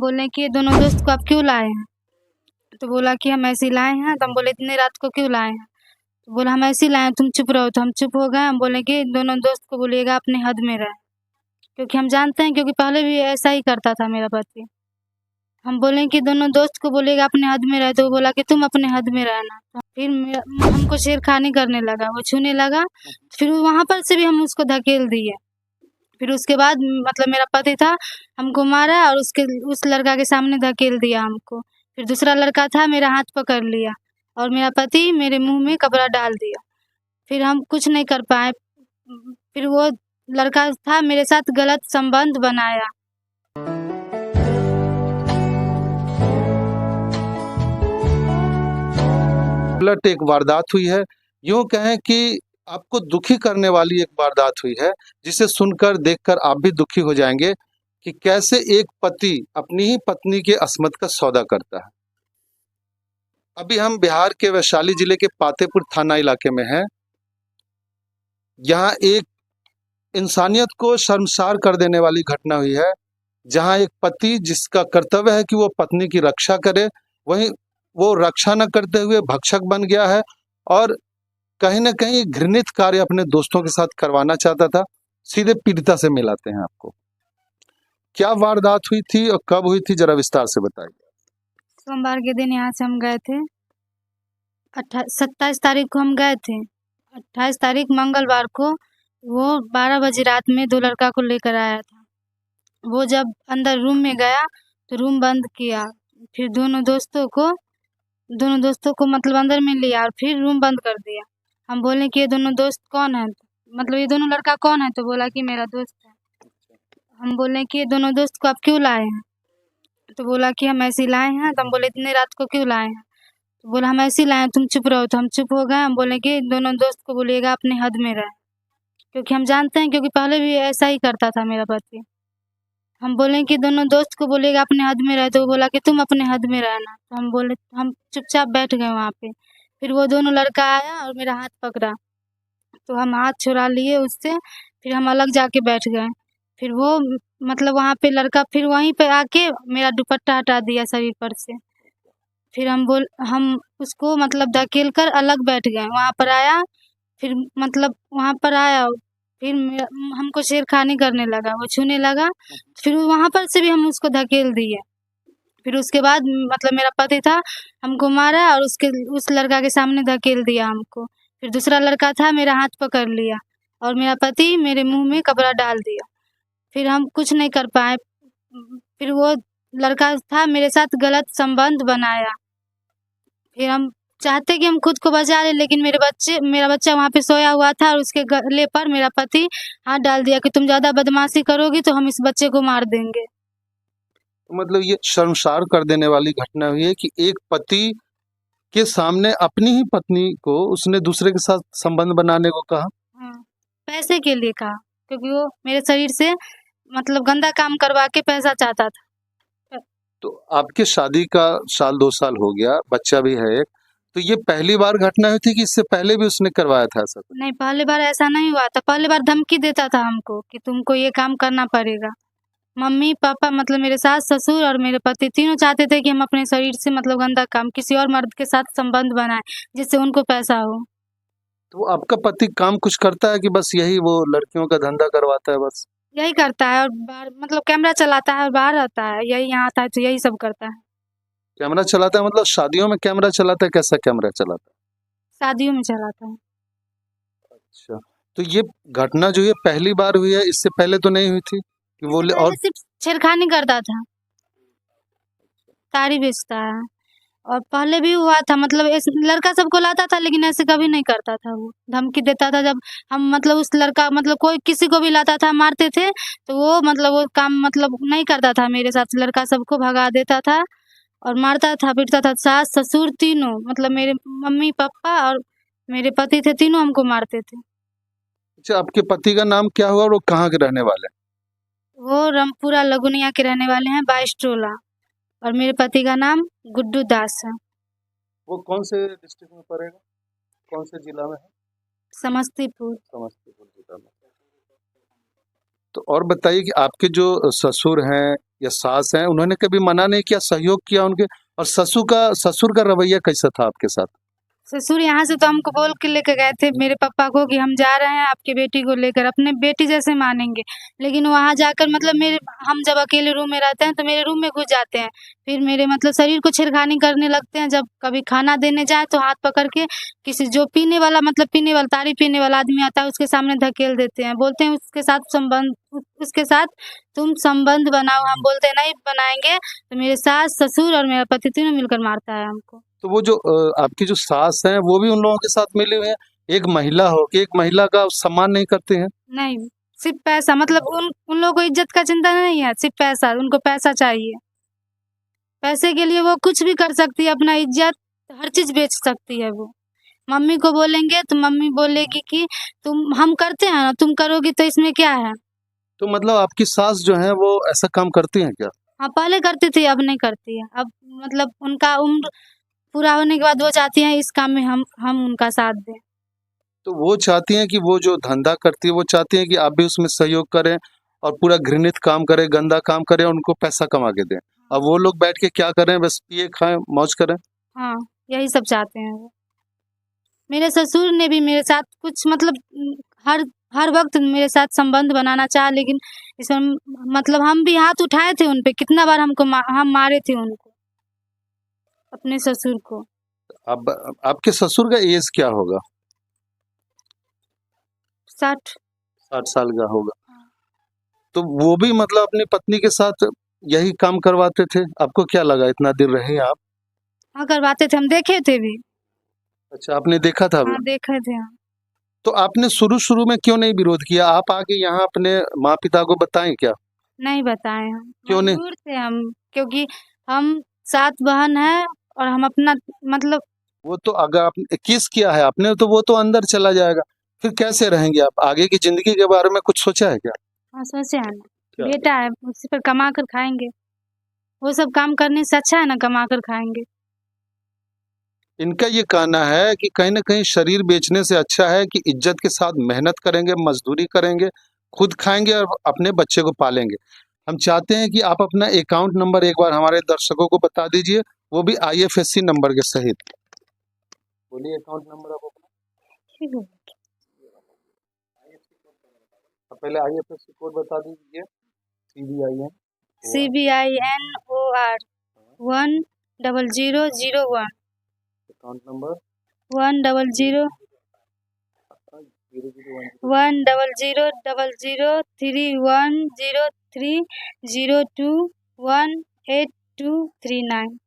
बोले कि ये दोनों दोस्त को आप क्यों लाए हैं? तो बोला कि हम ऐसे ही लाए हैं। तो हम बोले इतनी रात को क्यों लाए हैं? तो बोला हम ऐसे ही लाए हैं, तुम चुप रहो। तो हम चुप हो गए। हम बोले कि दोनों दोस्त को बोलिएगा अपनी हद में रहे, क्योंकि हम जानते हैं, क्योंकि पहले भी ऐसा ही करता था मेरा पति। हम बोले कि दोनों दोस्त को बोलिएगा अपने हद में रहे, तो वो बोला कि तुम अपने हद में रहना। तो फिर हमको छेड़खानी करने लगा, वो छूने लगा। फिर वहाँ पर से भी हम उसको धकेल दिए। फिर उसके बाद मतलब मेरा पति था, हमको मारा और उस लड़का के सामने धकेल दिया हमको। फिर दूसरा लड़का था, मेरा हाथ पकड़ लिया और मेरा पति मेरे मुँह में कपड़ा डाल दिया। फिर हम कुछ नहीं कर पाए। फिर वो लड़का था, मेरे साथ गलत संबंध बनाया। उलट एक वारदात हुई है, यूं कहें कि आपको दुखी करने वाली एक वारदात हुई है, जिसे सुनकर देखकर आप भी दुखी हो जाएंगे कि कैसे एक पति अपनी ही पत्नी के अस्मत का सौदा करता है। अभी हम बिहार के वैशाली जिले के पातेपुर थाना इलाके में हैं। यहाँ एक इंसानियत को शर्मसार कर देने वाली घटना हुई है, जहाँ एक पति जिसका कर्तव्य है कि वो पत्नी की रक्षा करे, वहीं वो रक्षा न करते हुए भक्षक बन गया है और कहीं ना कहीं घृणित कार्य अपने दोस्तों के साथ करवाना चाहता था। सीधे पीड़िता से मिलाते हैं आपको। क्या वारदात हुई थी और कब हुई थी, जरा विस्तार से बताइए। सोमवार के दिन यहाँ से हम गए थे। 27 तारीख को हम गए थे। 28 तारीख मंगलवार को वो 12 बजे रात में 2 लड़का को लेकर आया था। वो जब अंदर रूम में गया तो रूम बंद किया। फिर दोनों दोस्तों को मतलब अंदर में लिया और फिर रूम बंद कर दिया। हम बोले कि ये दोनों दोस्त कौन है, मतलब ये दोनों लड़का कौन है? तो बोला कि मेरा दोस्त है। हम बोले कि ये दोनों दोस्त को आप क्यों लाए हैं? तो बोला कि हम ऐसे ही लाए हैं। तो हम बोले इतनी रात को क्यों लाए हैं? तो बोला हम ऐसे ही लाए हैं, तुम चुप रहो। तो हम चुप हो गए। हम बोले कि दोनों दोस्त को बोलिएगा अपनी हद में रहे, क्योंकि हम जानते हैं, क्योंकि पहले भी ऐसा ही करता था मेरा पति। हम बोले कि दोनों दोस्त को बोलिएगा अपने हद में रहे, तो वो बोला कि तुम अपने हद में रहना। तो हम बोले, हम चुपचाप बैठ गए वहाँ पे। फिर वो दोनों लड़का आया और मेरा हाथ पकड़ा, तो हम हाथ छुड़ा लिए उससे। फिर हम अलग जाके बैठ गए। फिर वो मतलब वहाँ पे लड़का फिर वहीं पे आके मेरा दुपट्टा हटा दिया शरीर पर से। फिर हम उसको मतलब धकेल कर अलग बैठ गए। वहाँ पर आया, फिर मतलब वहाँ पर आया, फिर हमको छेड़खानी करने लगा, वो छूने लगा। फिर वहाँ पर से भी हम उसको धकेल दिए। फिर उसके बाद मतलब मेरा पति था, हमको मारा और उस लड़का के सामने धकेल दिया हमको। फिर दूसरा लड़का था, मेरा हाथ पकड़ लिया और मेरा पति मेरे मुँह में कपड़ा डाल दिया। फिर हम कुछ नहीं कर पाए। फिर वो लड़का था, मेरे साथ गलत संबंध बनाया। फिर हम चाहते कि हम खुद को बचा लें, लेकिन मेरा बच्चा वहाँ पे सोया हुआ था और उसके गले पर मेरा पति हाथ डाल दिया कि तुम ज़्यादा बदमाशी करोगी तो हम इस बच्चे को मार देंगे। तो मतलब ये शर्मसार कर देने वाली घटना हुई है कि एक पति के सामने अपनी ही पत्नी को उसने दूसरे के साथ संबंध बनाने को कहा। हाँ, पैसे के लिए कहा, क्योंकि वो मेरे शरीर से मतलब गंदा काम करवा के पैसा चाहता था। तो आपके शादी का साल 2 साल हो गया, बच्चा भी है एक, तो ये पहली बार घटना हुई थी कि इससे पहले भी उसने करवाया था ऐसा कुछ? नहीं, पहली बार ऐसा नहीं हुआ था। पहली बार धमकी देता था हमको कि तुमको ये काम करना पड़ेगा। मम्मी पापा मतलब मेरे सास ससुर और मेरे पति तीनों चाहते थे कि हम अपने शरीर से मतलब गंदा काम किसी और मर्द के साथ संबंध बनाएं, जिससे उनको पैसा हो। तो आपका पति काम कुछ करता है कि बस यही वो लड़कियों का धंधा करवाता है बस? यही करता है और बाहर मतलब कैमरा चलाता है और बाहर रहता है, यही यहाँ आता है तो यही सब करता है। कैमरा चलाता है मतलब शादियों में कैमरा चलाता है? कैसा कैमरा चलाता शादियों में चलाता है। है? अच्छा, तो ये घटना जो ये पहली बार हुई है, इससे पहले तो नहीं हुई थी कि वो इससे और? पहले सिर्फ छेड़खानी करता था, ताड़ी बेचता है। और पहले भी हुआ था, मतलब इस लड़का सबको लाता था, लेकिन ऐसे कभी नहीं करता था। वो धमकी देता था जब हम मतलब उस लड़का मतलब कोई किसी को भी लाता था मारते थे, तो वो मतलब वो काम मतलब नहीं करता था मेरे साथ। लड़का सबको भगा देता था और मारता था, पीटता था। सास ससुर तीनों मतलब मेरे मम्मी पापा और मेरे पति थे, तीनों हमको मारते थे। अच्छा, आपके पति का नाम क्या हुआ और वो कहाँ के रहने वाले हैं? वो रामपुरा लगुनिया के रहने वाले हैं, 22 टोला। और मेरे पति का नाम गुड्डू दास है। वो कौन से डिस्ट्रिक्ट में पड़ेगा, कौन से जिला में है? समस्तीपुर। समस्तीपुर जिला में। तो और बताइए कि आपके जो ससुर हैं या सास हैं, उन्होंने कभी मना नहीं किया, सहयोग किया उनके? और ससुर का रवैया कैसा था आपके साथ? ससुर यहाँ से तो हमको बोल के लेके गए थे मेरे पापा को कि हम जा रहे हैं आपकी बेटी को लेकर, अपने बेटी जैसे मानेंगे। लेकिन वहाँ जाकर मतलब मेरे हम जब अकेले रूम में रहते हैं तो मेरे रूम में घुस जाते हैं। फिर मेरे मतलब शरीर को छेड़खानी करने लगते हैं। जब कभी खाना देने जाएँ तो हाथ पकड़ के किसी जो पीने वाला मतलब पीने वाला ताड़ी पीने वाला आदमी आता है उसके सामने धकेल देते हैं। बोलते हैं उसके साथ तुम संबंध बनाओ। हम बोलते हैं नहीं बनाएँगे। तो मेरे सास, ससुर और मेरा पति तीनों मिलकर मारता है हमको। तो वो जो आपकी जो सास हैं, वो भी उन लोगों के साथ मिली हुई हैं? एक महिला हो के एक महिला का सम्मान नहीं करते हैं? नहीं, सिर्फ़ पैसा मतलब उन लोगों को इज़्ज़त का चिंता नहीं है, सिर्फ़ पैसा, उनको पैसा चाहिए। पैसे के लिए वो कुछ भी कर सकती है, अपना इज़्ज़त हर चीज़ बेच सकती है वो। मम्मी को बोलेंगे तो मम्मी बोलेगी कि तुम हम करते हैं ना, तुम करोगी तो इसमें क्या है? तो मतलब आपकी सास जो हैं, वो ऐसा काम करती हैं क्या? हाँ, पहले करती थी, अब नहीं करती है। अब मतलब उनका उम्र पूरा होने के बाद वो चाहती हैं इस काम में हम उनका साथ दें। तो वो चाहती हैं कि वो जो धंधा करती है, वो चाहती हैं कि आप भी उसमें सहयोग करें और पूरा घृणित काम करें, गंदा काम करें और उनको पैसा कमा के दें। अब वो लोग बैठ के क्या करें, बस पिए, खाएँ, मौज करें। हाँ, यही सब चाहते हैं वो। मेरे ससुर ने भी मेरे साथ कुछ मतलब हर हर वक़्त मेरे साथ संबंध बनाना चाहा, लेकिन इसमें मतलब हम भी हाथ उठाए थे उन पे, कितना बार हम मारे थे उनको, अपने ससुर को। अब आपके ससुर का एज क्या होगा? 60। 60 साल का होगा। तो वो भी मतलब अपनी पत्नी के साथ यही काम करवाते थे? आपको क्या लगा इतना दिन रहे आप? हाँ, करवाते थे, हम देखे थे भी। अच्छा, आपने देखा था हाँ, भी। देखे थे हम। तो आपने शुरू-शुरू में क्यों नहीं विरोध किया? आप आके यहाँ अपने माँ-पिता को बताएँ क्या? नहीं बताए हम, क्यों नहीं? मजबूर थे हम, क्योंकि हम 7 बहन हैं और हम अपना मतलब वो तो अगर आपने किस किया है आपने, तो वो तो अंदर चला जाएगा। फिर कैसे रहेंगे आप? आगे की ज़िंदगी के बारे में कुछ सोचा है क्या? हाँ, सोचे हैं ना, क्या? बेटा है, उसी पर कमा कर खाएँगे। वो सब काम करने से अच्छा है ना कमा कर खाएँगे। इनका ये कहना है कि कहीं न कहीं शरीर बेचने से अच्छा है कि इज़्ज़त के साथ मेहनत करेंगे, मज़दूरी करेंगे, खुद खाएँगे और अपने बच्चे को पालेंगे। हम चाहते हैं कि आप अपना अकाउंट नंबर एक बार हमारे दर्शकों को बता दीजिए, वो भी आईएफएससी नंबर के सहित। बोलिए अकाउंट नंबर आप अपना। ठीक है। आप पहले आईएफएससी कोड बता दीजिए। सीबीआईएन CBINOR 10001 अकाउंट नंबर 100 100000310303182182339